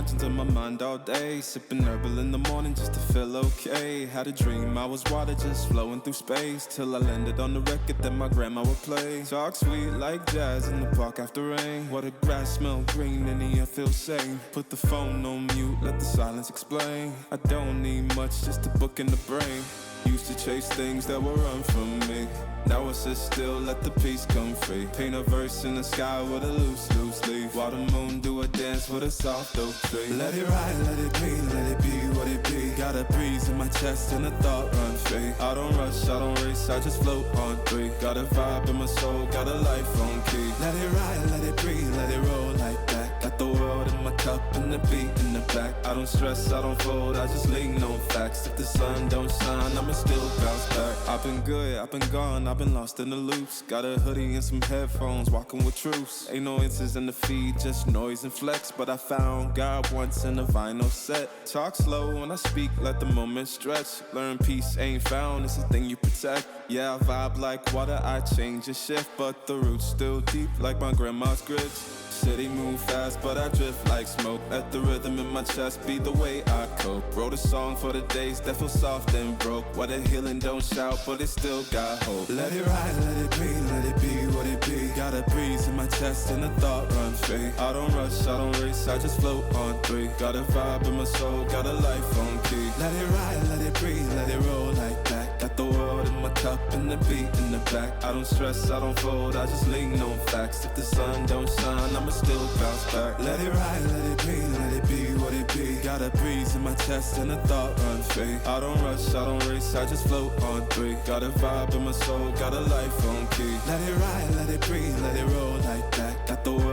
margins of my mind all day. Sipping herbal in the morning just to feel okay. Had a dream I was water just flowing through space, till I landed on the record that my grandma would play. Talk sweet like jazz in the park after rain. What the grass smell green and the air feels sane. Put the phone on mute, let the silence explain. I don't need much, just a book in the brain. Used to chase things that would run from me. Now I sit still, let the peace come free. Paint a verse in the sky with a loose leaf. While the moon do a dance with a soft oak tree. Let it ride, let it be, let it be what it be. Got a breeze in my chest and a thought run free. I don't rush, I don't race, I just float on three. Got a vibe in my soul, got a life on key. Let it ride, let it breathe, let it roll like that. Got the world in my cup and the beat in the back. I don't stress, I don't fold, I just lean on facts. If the sun don't shine, I'ma still bounce back. I've been good, I've been gone, I've been lost in the loops. Got a hoodie and some headphones, walking with truths. Ain't no answers in the feed, just noise and flex. But I found God once in a vinyl set. Talk slow when I speak, let the moment stretch. Learn peace ain't found, it's a thing you protect. Yeah, I vibe like water, I change and shift. But the roots still deep like my grandma's grits. City move fast, but I drift like smoke. Let the rhythm in my chest be the way I cope. Wrote a song for the days that feel soft and broke. Where the healing don't shout, but it still got hope. Let it ride, let it be, let it be what it be. Got a breeze in my chest and a thought run free. I don't rush, I don't race, I just float on three. Got a vibe in my soul, got a life on key. Let it ride, let it breathe, let it roll like that. Got the world in my cup and the beat in the back. I don't stress, I don't fold, I just lean on facts. If the sun don't shine, I'ma still bounce back. Let it ride, let it be, let it be what it be. Got a breeze in my chest and a thought run free. I don't rush, I don't race, I just float on three. Got a vibe in my soul, got a life on key. Let it ride, let it breathe, let it roll like that. Got the world